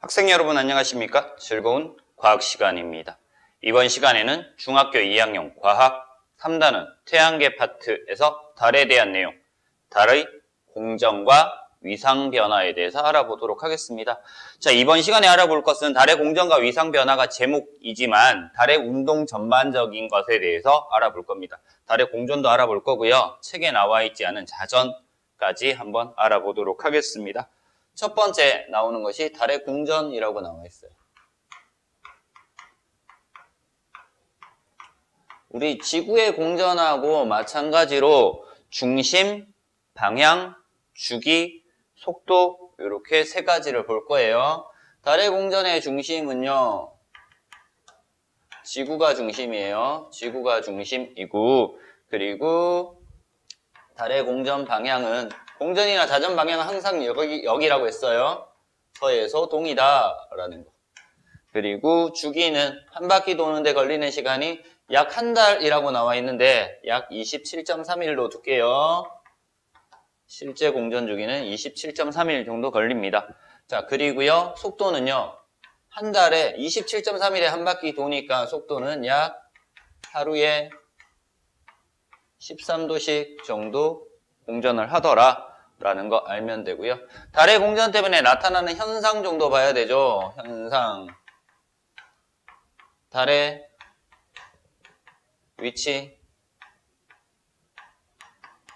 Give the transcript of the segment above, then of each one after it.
학생 여러분 안녕하십니까? 즐거운 과학 시간입니다. 이번 시간에는 중학교 2학년 과학 3단원 태양계 파트에서 달에 대한 내용, 달의 공전과 위상 변화에 대해서 알아보도록 하겠습니다. 자, 이번 시간에 알아볼 것은 달의 공전과 위상 변화가 제목이지만 달의 운동 전반적인 것에 대해서 알아볼 겁니다. 달의 공전도 알아볼 거고요. 책에 나와 있지 않은 자전까지 한번 알아보도록 하겠습니다. 첫 번째 나오는 것이 달의 공전이라고 나와 있어요. 우리 지구의 공전하고 마찬가지로 중심, 방향, 주기, 속도 이렇게 세 가지를 볼 거예요. 달의 공전의 중심은요. 지구가 중심이에요. 지구가 중심이고 그리고 달의 공전 방향은 공전이나 자전 방향은 항상 여기라고 했어요. 서에서 동이다 라는 거. 그리고 주기는 한 바퀴 도는데 걸리는 시간이 약 한 달이라고 나와 있는데 약 27.3일로 둘게요. 실제 공전 주기는 27.3일 정도 걸립니다. 자, 그리고요. 속도는요. 한 달에 27.3일에 한 바퀴 도니까 속도는 약 하루에 13도씩 정도 공전을 하더라 라는 거 알면 되고요. 달의 공전 때문에 나타나는 현상 정도 봐야 되죠. 현상. 달의 위치,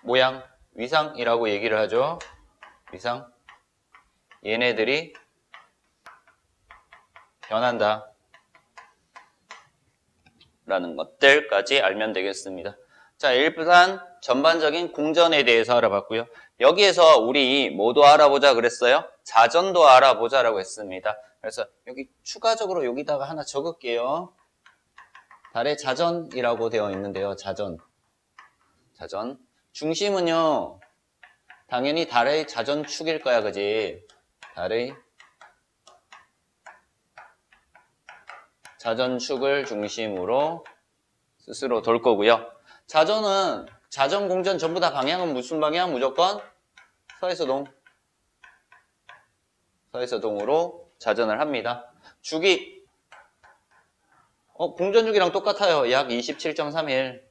모양, 위상이라고 얘기를 하죠. 위상. 얘네들이 변한다 라는 것들까지 알면 되겠습니다. 자, 일단 전반적인 공전에 대해서 알아봤고요. 여기에서 우리 뭐도 알아보자 그랬어요? 자전도 알아보자라고 했습니다. 그래서 여기 추가적으로 여기다가 하나 적을게요. 달의 자전이라고 되어 있는데요. 자전. 자전. 중심은요. 당연히 달의 자전축일 거야, 그지? 달의 자전축을 중심으로 스스로 돌 거고요. 자전은 자전 공전 전부 다 방향은 무슨 방향? 무조건 서에서 동. 서에서 동으로 자전을 합니다. 주기. 공전 주기랑 똑같아요. 약 27.3일.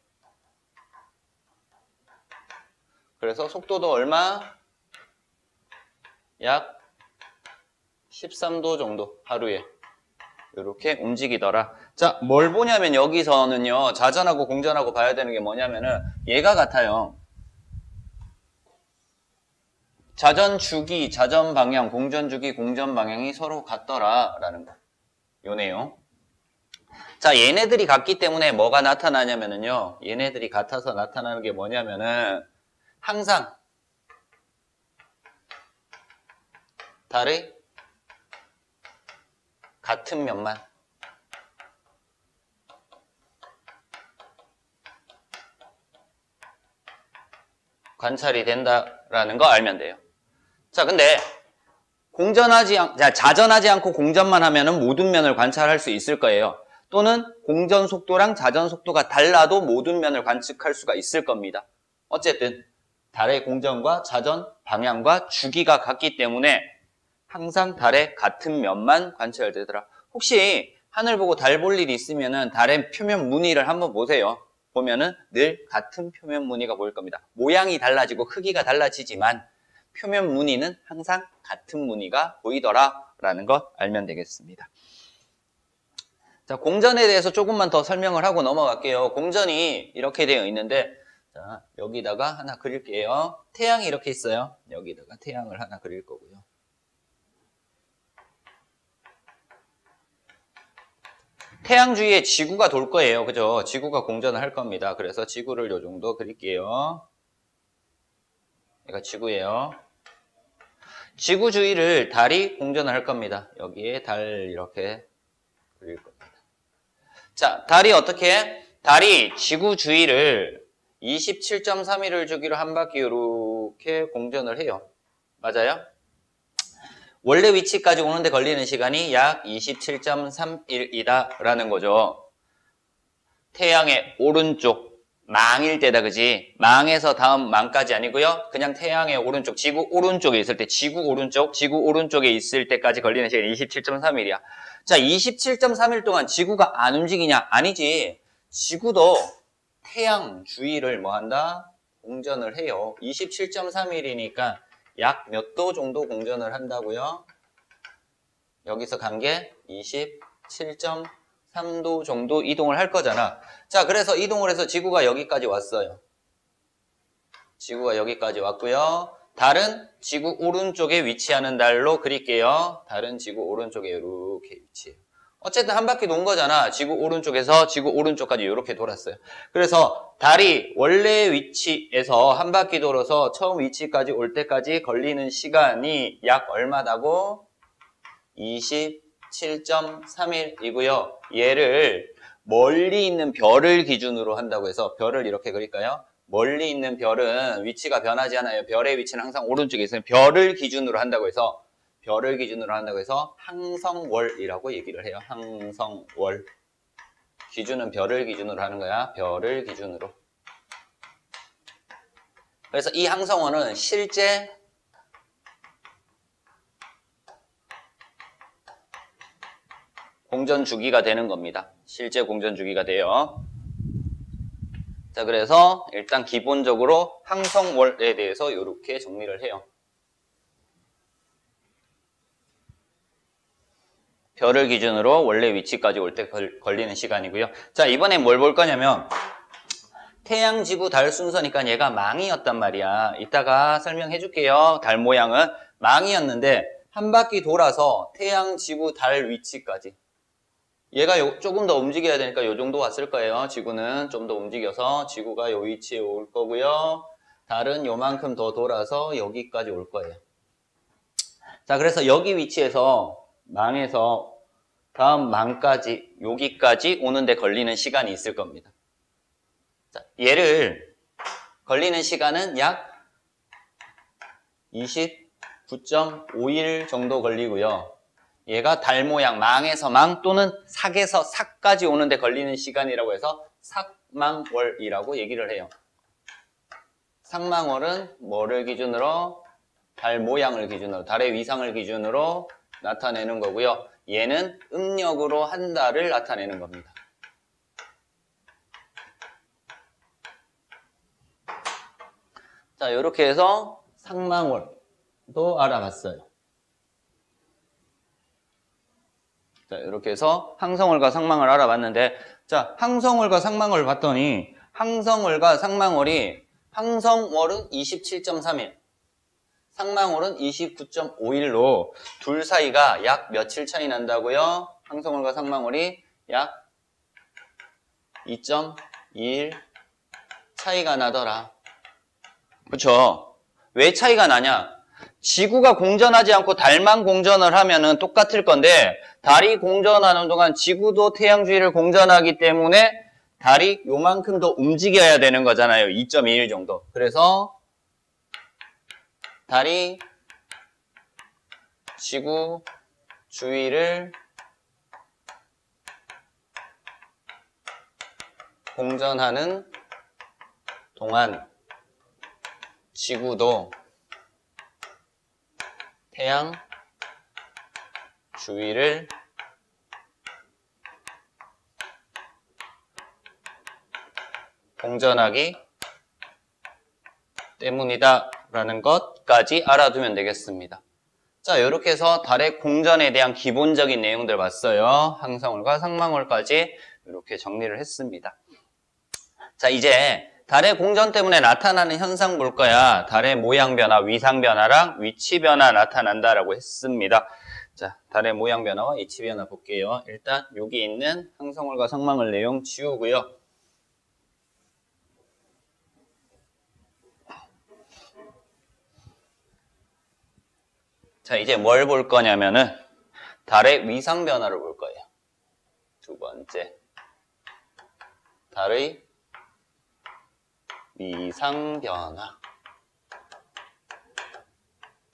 그래서 속도도 얼마? 약 13도 정도 하루에. 이렇게 움직이더라. 자, 뭘 보냐면 여기서는요. 자전하고 공전하고 봐야 되는 게 뭐냐면은 얘가 같아요. 자전 주기, 자전 방향, 공전 주기, 공전 방향이 서로 같더라 라는 거. 요 내용. 자, 얘네들이 같기 때문에 뭐가 나타나냐면은요. 얘네들이 같아서 나타나는 게 뭐냐면은 항상 달의 같은 면만 관찰이 된다라는 거 알면 돼요. 자, 근데 자전하지 않고 공전만 하면은 모든 면을 관찰할 수 있을 거예요. 또는 공전 속도랑 자전 속도가 달라도 모든 면을 관측할 수가 있을 겁니다. 어쨌든 달의 공전과 자전 방향과 주기가 같기 때문에 항상 달의 같은 면만 관찰되더라. 혹시 하늘 보고 달 볼 일이 있으면은 달의 표면 무늬를 한번 보세요. 보면은 늘 같은 표면 무늬가 보일 겁니다. 모양이 달라지고 크기가 달라지지만 표면 무늬는 항상 같은 무늬가 보이더라 라는 것 알면 되겠습니다. 자, 공전에 대해서 조금만 더 설명을 하고 넘어갈게요. 공전이 이렇게 되어 있는데 자, 여기다가 하나 그릴게요. 태양이 이렇게 있어요. 여기다가 태양을 하나 그릴 거고요. 태양 주위에 지구가 돌 거예요. 그죠? 지구가 공전을 할 겁니다. 그래서 지구를 요 정도 그릴게요. 얘가 지구예요. 지구 주위를 달이 공전을 할 겁니다. 여기에 달 이렇게 그릴 겁니다. 자, 달이 어떻게 해? 달이 지구 주위를 27.3일을 주기로 한 바퀴 이렇게 공전을 해요. 맞아요? 원래 위치까지 오는데 걸리는 시간이 약 27.3일이다 라는 거죠. 태양의 오른쪽 망일 때다, 그지? 망에서 다음 망까지 아니고요. 그냥 태양의 오른쪽, 지구 오른쪽에 있을 때, 지구 오른쪽에 있을 때까지 걸리는 시간 27.3일이야. 자, 27.3일 동안 지구가 안 움직이냐? 아니지. 지구도 태양 주위를 뭐 한다? 공전을 해요. 27.3일이니까 약 몇 도 정도 공전을 한다고요? 여기서 간 게 27.3도 정도 이동을 할 거잖아. 자, 그래서 이동을 해서 지구가 여기까지 왔어요. 지구가 여기까지 왔고요. 달은 지구 오른쪽에 위치하는 달로 그릴게요. 달은 지구 오른쪽에 이렇게 위치해요. 어쨌든 한 바퀴 도는 거잖아. 지구 오른쪽에서 지구 오른쪽까지 이렇게 돌았어요. 그래서 달이 원래 위치에서 한 바퀴 돌아서 처음 위치까지 올 때까지 걸리는 시간이 약 얼마다고? 27.3일이고요. 얘를 멀리 있는 별을 기준으로 한다고 해서 별을 이렇게 그릴까요? 멀리 있는 별은 위치가 변하지 않아요. 별의 위치는 항상 오른쪽에 있어요. 별을 기준으로 한다고 해서 항성월이라고 얘기를 해요. 항성월. 기준은 별을 기준으로 하는 거야. 별을 기준으로. 그래서 이 항성월은 실제 공전 주기가 되는 겁니다. 실제 공전 주기가 돼요. 자, 그래서 일단 기본적으로 항성월에 대해서 이렇게 정리를 해요. 별을 기준으로 원래 위치까지 올 때 걸리는 시간이고요. 자, 이번엔 뭘 볼 거냐면 태양, 지구, 달 순서니까 얘가 망이었단 말이야. 이따가 설명해 줄게요. 달 모양은 망이었는데 한 바퀴 돌아서 태양, 지구, 달 위치까지 얘가 조금 더 움직여야 되니까 요 정도 왔을 거예요. 지구는 좀 더 움직여서 지구가 요 위치에 올 거고요. 달은 요만큼 더 돌아서 여기까지 올 거예요. 자, 그래서 여기 위치에서 망에서 다음 망까지 여기까지 오는데 걸리는 시간이 있을 겁니다. 자, 얘를 걸리는 시간은 약 29.5일 정도 걸리고요. 얘가 달 모양, 망에서 망 또는 삭에서 삭까지 오는데 걸리는 시간이라고 해서 삭망월이라고 얘기를 해요. 삭망월은 뭐를 기준으로? 달 모양을 기준으로, 달의 위상을 기준으로 나타내는 거고요. 얘는 음력으로 한 달을 나타내는 겁니다. 자, 이렇게 해서 삭망월도 알아봤어요. 자, 이렇게 해서 항성월과 삭망을 알아봤는데, 자, 항성월과 삭망을 봤더니 항성월과 삭망월이 항성월은 27.3일, 삭망월은 29.5일로 둘 사이가 약 며칠 차이 난다고요? 항성월과 삭망월이 약 2.2일 차이가 나더라. 그쵸? 왜 차이가 나냐? 지구가 공전하지 않고 달만 공전을 하면은 똑같을 건데 달이 공전하는 동안 지구도 태양 주위를 공전하기 때문에 달이 요만큼 더 움직여야 되는 거잖아요. 2.2일 정도. 그래서 달이 지구 주위를 공전하는 동안 지구도 태양 주위를 공전하기 때문이다 라는 것까지 알아두면 되겠습니다. 자, 이렇게 해서 달의 공전에 대한 기본적인 내용들 봤어요. 항성월과 삭망월까지 이렇게 정리를 했습니다. 자, 이제 달의 공전 때문에 나타나는 현상 볼 거야. 달의 모양 변화, 위상 변화랑 위치 변화 나타난다라고 했습니다. 자, 달의 모양 변화와 위치 변화 볼게요. 일단 여기 있는 항성월과 삭망월 내용 지우고요. 자, 이제 뭘 볼 거냐면은 달의 위상 변화를 볼 거예요. 두 번째, 달의 위상 변화.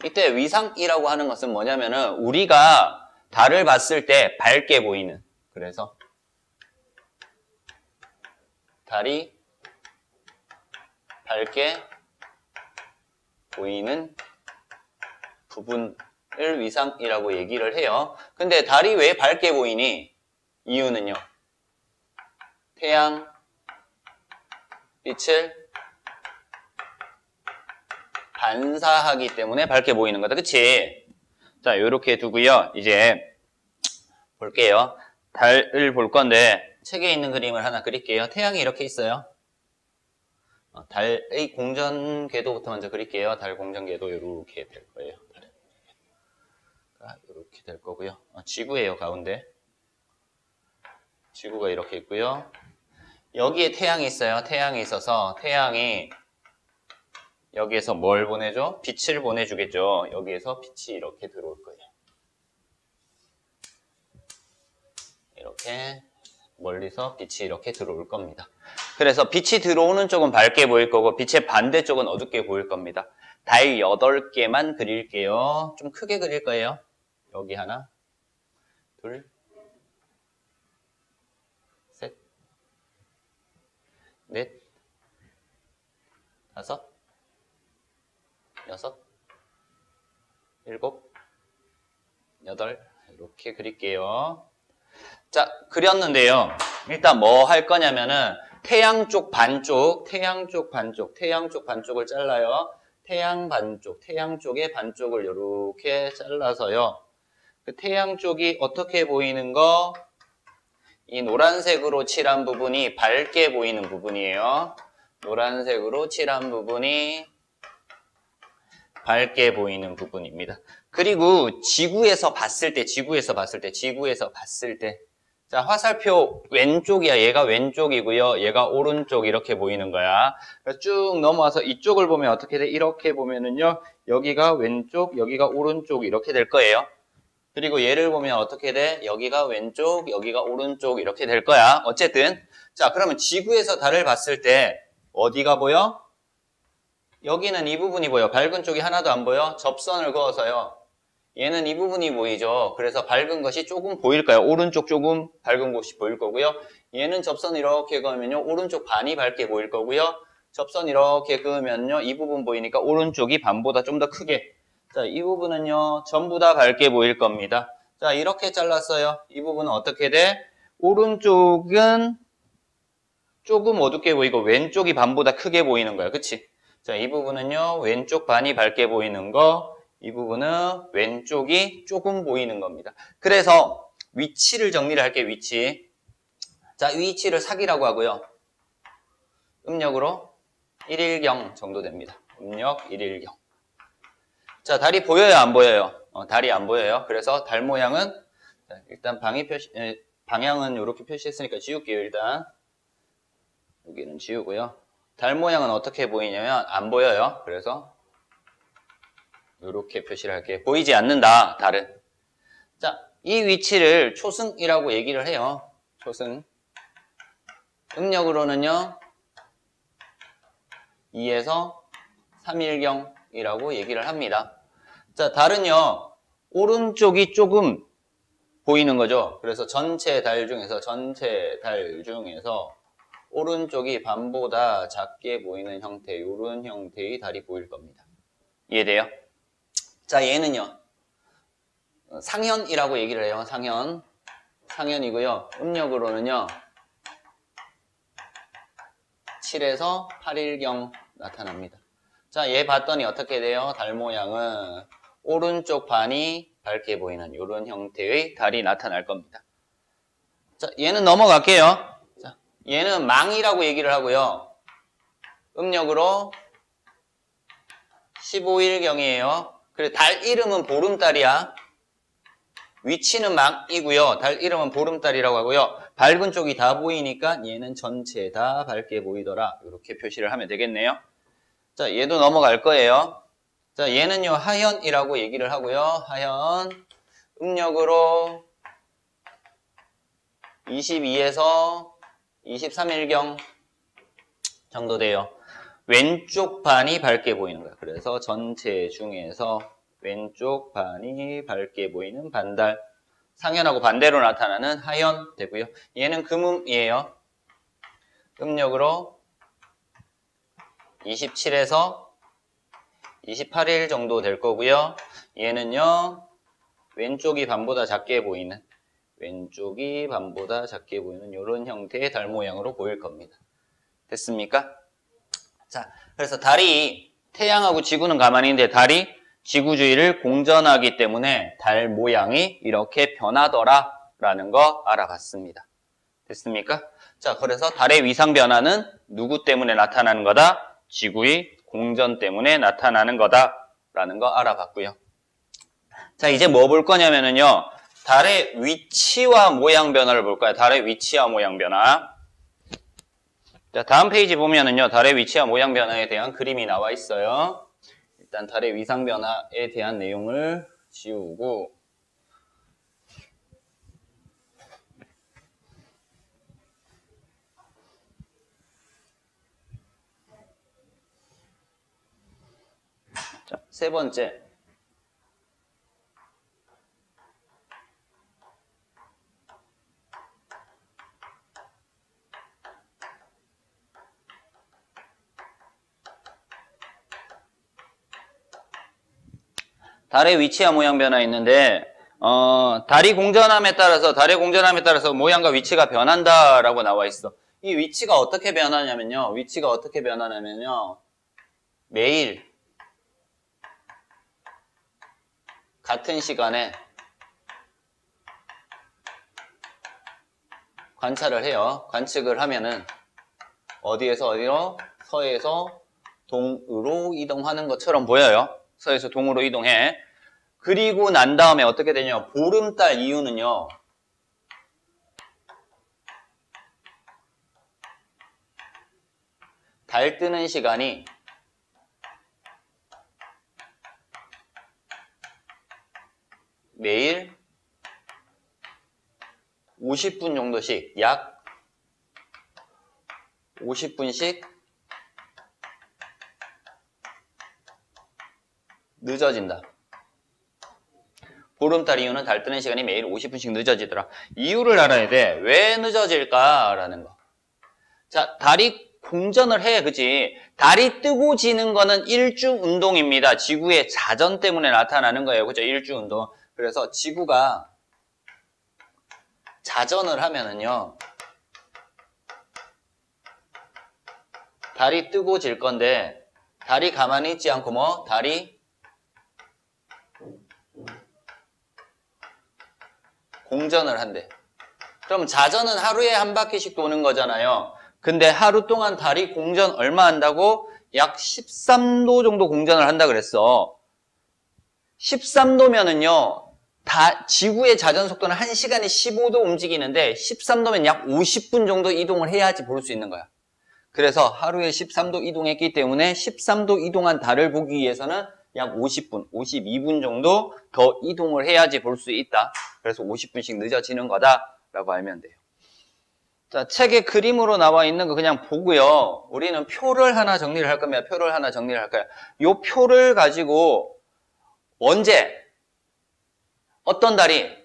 이때 위상이라고 하는 것은 뭐냐면은 우리가 달을 봤을 때 밝게 보이는, 그래서 달이 밝게 보이는 부분을 위상이라고 얘기를 해요. 근데 달이 왜 밝게 보이니? 이유는요. 태양 빛을 반사하기 때문에 밝게 보이는 거다. 그치? 자, 요렇게 두고요. 이제 볼게요. 달을 볼 건데 책에 있는 그림을 하나 그릴게요. 태양이 이렇게 있어요. 달의 공전 궤도부터 먼저 그릴게요. 달 공전 궤도 이렇게 될 거예요. 이렇게 될 거고요. 지구예요, 가운데. 지구가 이렇게 있고요. 여기에 태양이 있어요. 태양이 있어서 태양이 여기에서 뭘 보내줘? 빛을 보내주겠죠. 여기에서 빛이 이렇게 들어올 거예요. 이렇게 멀리서 빛이 이렇게 들어올 겁니다. 그래서 빛이 들어오는 쪽은 밝게 보일 거고 빛의 반대쪽은 어둡게 보일 겁니다. 달 8개만 그릴게요. 좀 크게 그릴 거예요. 여기 하나, 둘, 셋, 넷, 다섯, 여섯, 일곱, 여덟 이렇게 그릴게요. 자, 그렸는데요. 일단 뭐 할 거냐면은 태양 쪽 반쪽, 태양 쪽 반쪽, 태양 쪽 반쪽을 잘라요. 태양 반쪽, 태양 쪽의 반쪽을 이렇게 잘라서요. 그 태양 쪽이 어떻게 보이는 거? 이 노란색으로 칠한 부분이 밝게 보이는 부분이에요. 노란색으로 칠한 부분이 밝게 보이는 부분입니다. 그리고 지구에서 봤을 때, 자, 화살표 왼쪽이야. 얘가 왼쪽이고요. 얘가 오른쪽 이렇게 보이는 거야. 쭉 넘어와서 이쪽을 보면 어떻게 돼? 이렇게 보면은요. 여기가 왼쪽, 여기가 오른쪽 이렇게 될 거예요. 그리고 얘를 보면 어떻게 돼? 여기가 왼쪽, 여기가 오른쪽 이렇게 될 거야. 어쨌든 자, 그러면 지구에서 달을 봤을 때 어디가 보여? 여기는 이 부분이 보여. 밝은 쪽이 하나도 안 보여? 접선을 그어서요. 얘는 이 부분이 보이죠. 그래서 밝은 것이 조금 보일까요? 오른쪽 조금 밝은 곳이 보일 거고요. 얘는 접선 이렇게 그으면요. 오른쪽 반이 밝게 보일 거고요. 접선 이렇게 그으면요. 이 부분 보이니까 오른쪽이 반보다 좀 더 크게. 자, 이 부분은요. 전부 다 밝게 보일 겁니다. 자, 이렇게 잘랐어요. 이 부분은 어떻게 돼? 오른쪽은 조금 어둡게 보이고 왼쪽이 반보다 크게 보이는 거야. 그치? 자, 이 부분은요. 왼쪽 반이 밝게 보이는 거. 이 부분은 왼쪽이 조금 보이는 겁니다. 그래서 위치를 정리를 할게요. 위치. 자, 위치를 사기라고 하고요. 음력으로 1일경 정도 됩니다. 음력 1일경. 자, 달이 보여요? 안 보여요? 달이 안 보여요. 그래서 달 모양은 일단 방향은 이렇게 표시했으니까 지울게요. 일단 여기는 지우고요. 달 모양은 어떻게 보이냐면 안 보여요. 그래서 이렇게 표시를 할게요. 보이지 않는다, 달은. 자, 이 위치를 초승이라고 얘기를 해요. 초승. 음력으로는요, 2에서 3일경이라고 얘기를 합니다. 자, 달은요, 오른쪽이 조금 보이는 거죠. 그래서 전체 달 중에서 오른쪽이 반보다 작게 보이는 형태, 이런 형태의 달이 보일 겁니다. 이해돼요? 자, 얘는요. 상현이라고 얘기를 해요. 상현이고요. 음력으로는요. 7에서 8일경 나타납니다. 자, 얘 봤더니 어떻게 돼요? 달 모양은 오른쪽 반이 밝게 보이는 이런 형태의 달이 나타날 겁니다. 자, 얘는 넘어갈게요. 자, 얘는 망이라고 얘기를 하고요. 음력으로 15일경이에요. 그래, 달 이름은 보름달이야. 위치는 망이고요. 달 이름은 보름달이라고 하고요. 밝은 쪽이 다 보이니까 얘는 전체 다 밝게 보이더라. 이렇게 표시를 하면 되겠네요. 자, 얘도 넘어갈 거예요. 자, 얘는요, 하현이라고 얘기를 하고요. 하현. 음력으로 22에서 23일경 정도 돼요. 왼쪽 반이 밝게 보이는 거야. 그래서 전체 중에서 왼쪽 반이 밝게 보이는 반달. 상현하고 반대로 나타나는 하현 되고요. 얘는 금음이에요. 음력으로 27에서 28일 정도 될 거고요. 얘는요, 왼쪽이 반보다 작게 보이는, 왼쪽이 반보다 작게 보이는 이런 형태의 달 모양으로 보일 겁니다. 됐습니까? 자, 그래서 달이, 태양하고 지구는 가만히 있는데 달이 지구 주위를 공전하기 때문에 달 모양이 이렇게 변하더라 라는 거 알아봤습니다. 됐습니까? 자, 그래서 달의 위상 변화는 누구 때문에 나타나는 거다? 지구의 공전 때문에 나타나는 거다 라는 거 알아봤고요. 자, 이제 뭐 볼 거냐면요, 달의 위치와 모양 변화를 볼 거예요. 달의 위치와 모양 변화. 자, 다음 페이지 보면은요, 달의 위치와 모양 변화에 대한 그림이 나와 있어요. 일단 달의 위상 변화에 대한 내용을 지우고, 자, 세 번째. 달의 위치와 모양 변화 있는데, 달의 공전함에 따라서 모양과 위치가 변한다라고 나와 있어. 이 위치가 어떻게 변하냐면요. 매일 같은 시간에 관찰을 해요. 관측을 하면은 어디에서 어디로? 서에서 동으로 이동하는 것처럼 보여요. 서에서 동으로 이동해. 그리고 난 다음에 어떻게 되냐? 보름달 이후는요, 달 뜨는 시간이 매일 50분 정도씩, 약 50분씩 늦어진다. 보름달 이후는 달 뜨는 시간이 매일 50분씩 늦어지더라. 이유를 알아야 돼. 왜 늦어질까라는 거. 자, 달이 공전을 해, 그치? 달이 뜨고 지는 거는 일주 운동입니다. 지구의 자전 때문에 나타나는 거예요. 그죠? 일주 운동. 그래서 지구가 자전을 하면은요, 달이 뜨고 질 건데, 달이 가만히 있지 않고 달이 공전을 한대. 그럼 자전은 하루에 한 바퀴씩 도는 거잖아요. 근데 하루 동안 달이 공전 얼마 한다고? 약 13도 정도 공전을 한다 그랬어. 13도면은요, 지구의 자전 속도는 1시간에 15도 움직이는데 13도면 약 50분 정도 이동을 해야지 볼 수 있는 거야. 그래서 하루에 13도 이동했기 때문에 13도 이동한 달을 보기 위해서는 약 50분, 52분 정도 더 이동을 해야지 볼 수 있다. 그래서 50분씩 늦어지는 거다라고 알면 돼요. 자, 책에 그림으로 나와 있는 거 그냥 보고요. 우리는 표를 하나 정리를 할 겁니다. 표를 하나 정리를 할 거예요. 이 표를 가지고 언제, 어떤 달이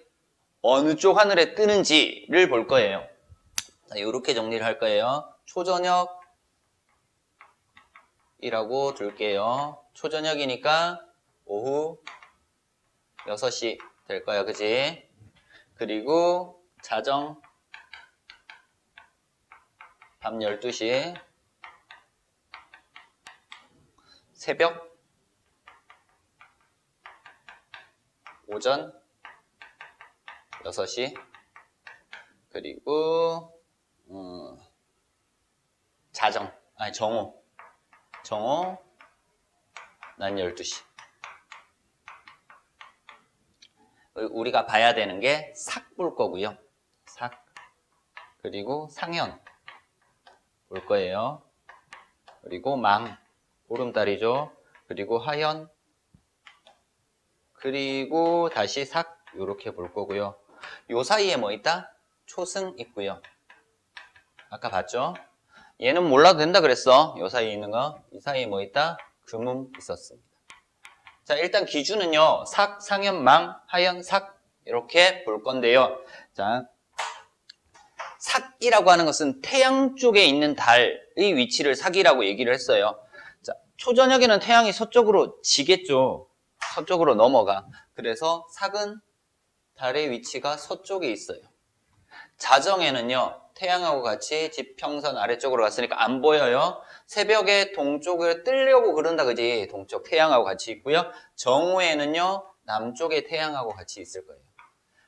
어느 쪽 하늘에 뜨는지를 볼 거예요. 자, 이렇게 정리를 할 거예요. 초저녁이라고 둘게요. 초저녁이니까 오후 6시 될 거야, 그지? 그리고 자정 밤 12시, 새벽 오전 6시, 그리고 정오 난 12시. 우리가 봐야 되는 게 삭 볼 거고요. 삭. 그리고 상현 볼 거예요. 그리고 망, 보름달이죠. 그리고 하현, 그리고 다시 삭, 요렇게 볼 거고요. 요 사이에 뭐 있다? 초승 있고요. 아까 봤죠? 얘는 몰라도 된다 그랬어. 요 사이에 있는 거. 이 사이에 뭐 있다? 금음 있었습니다. 자, 일단 기준은요, 삭, 상현, 망, 하현, 삭 이렇게 볼 건데요. 자, 삭이라고 하는 것은 태양 쪽에 있는 달의 위치를 삭이라고 얘기를 했어요. 초저녁에는 태양이 서쪽으로 지겠죠. 서쪽으로 넘어가. 그래서 삭은 달의 위치가 서쪽에 있어요. 자정에는요, 태양하고 같이 지평선 아래쪽으로 갔으니까 안 보여요. 새벽에 동쪽을 뜨려고 그런다, 그지? 동쪽 태양하고 같이 있고요. 정오에는요, 남쪽에 태양하고 같이 있을 거예요.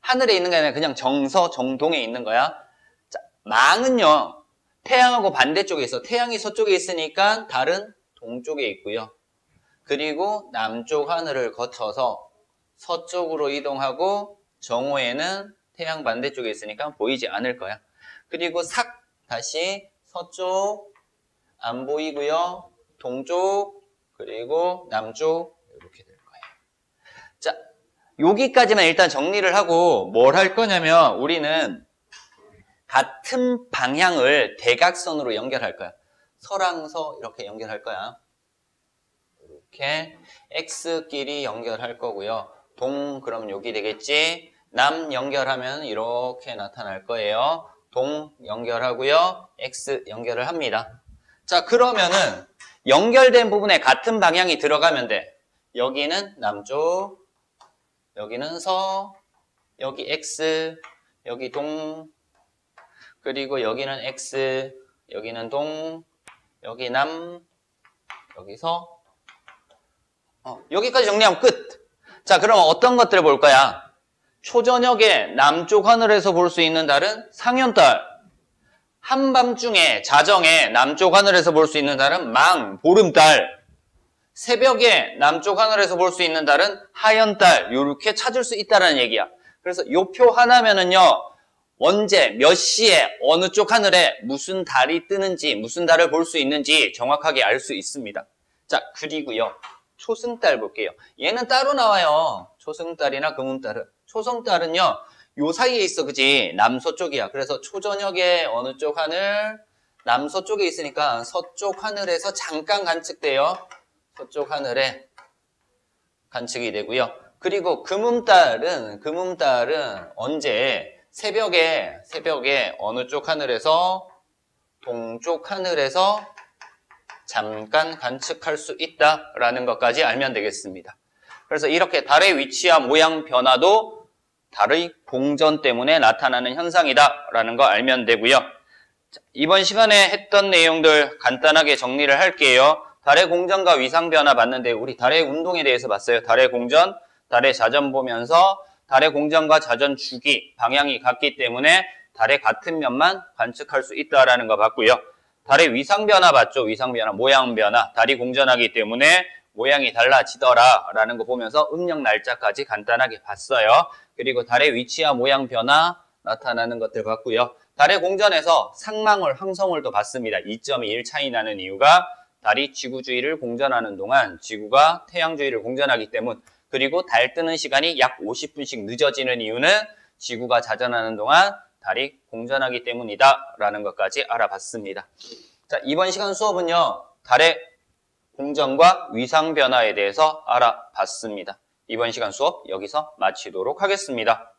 하늘에 있는 게 아니라 그냥 정서, 정동에 있는 거야. 자, 망은요, 태양하고 반대쪽에 있어. 태양이 서쪽에 있으니까 달은 동쪽에 있고요. 그리고 남쪽 하늘을 거쳐서 서쪽으로 이동하고 정오에는 태양 반대쪽에 있으니까 보이지 않을 거야. 그리고 삭 다시 서쪽 안 보이고요. 동쪽 그리고 남쪽 이렇게 될 거예요. 자, 여기까지만 일단 정리를 하고 뭘 할 거냐면 우리는 같은 방향을 대각선으로 연결할 거야. 서랑 서 이렇게 연결할 거야. 이렇게 X끼리 연결할 거고요. 동 그럼 여기 되겠지. 남 연결하면 이렇게 나타날 거예요. 동 연결하고요. X 연결을 합니다. 자, 그러면은 연결된 부분에 같은 방향이 들어가면 돼. 여기는 남쪽, 여기는 서, 여기 X, 여기 동, 그리고 여기는 X, 여기는 동, 여기 남, 여기 서. 여기까지 정리하면 끝. 자, 그럼 어떤 것들을 볼 거야? 초저녁에 남쪽 하늘에서 볼 수 있는 달은 상현달. 한밤중에 자정에 남쪽 하늘에서 볼 수 있는 달은 망, 보름달. 새벽에 남쪽 하늘에서 볼 수 있는 달은 하현달. 이렇게 찾을 수 있다는 얘기야. 그래서 요 표 하나면은요, 언제, 몇 시에, 어느 쪽 하늘에 무슨 달이 뜨는지, 무슨 달을 볼 수 있는지 정확하게 알 수 있습니다. 자, 그리고요, 초승달 볼게요. 얘는 따로 나와요. 초승달이나 금음달은. 초승달은요, 요 사이에 있어, 그지? 남서쪽이야. 그래서 초저녁에 어느 쪽 하늘? 남서쪽에 있으니까 서쪽 하늘에서 잠깐 관측돼요. 서쪽 하늘에 관측이 되고요. 그리고 금음달은 언제? 새벽에 어느 쪽 하늘에서? 동쪽 하늘에서 잠깐 관측할 수 있다라는 것까지 알면 되겠습니다. 그래서 이렇게 달의 위치와 모양 변화도 달의 공전 때문에 나타나는 현상이다라는 거 알면 되고요. 자, 이번 시간에 했던 내용들 간단하게 정리를 할게요. 달의 공전과 위상 변화 봤는데 우리 달의 운동에 대해서 봤어요. 달의 공전, 달의 자전 보면서 달의 공전과 자전 주기, 방향이 같기 때문에 달의 같은 면만 관측할 수 있다라는 거 봤고요. 달의 위상 변화 봤죠? 위상 변화, 모양 변화. 달이 공전하기 때문에 모양이 달라지더라라는 거 보면서 음력 날짜까지 간단하게 봤어요. 그리고 달의 위치와 모양 변화 나타나는 것들 봤고요. 달의 공전에서 상망월, 항성월도 봤습니다. 2.21 차이 나는 이유가 달이 지구 주위를 공전하는 동안 지구가 태양 주위를 공전하기 때문, 그리고 달 뜨는 시간이 약 50분씩 늦어지는 이유는 지구가 자전하는 동안 달이 공전하기 때문이다라는 것까지 알아봤습니다. 자, 이번 시간 수업은요, 달의 공전과 위상 변화에 대해서 알아봤습니다. 이번 시간 수업 여기서 마치도록 하겠습니다.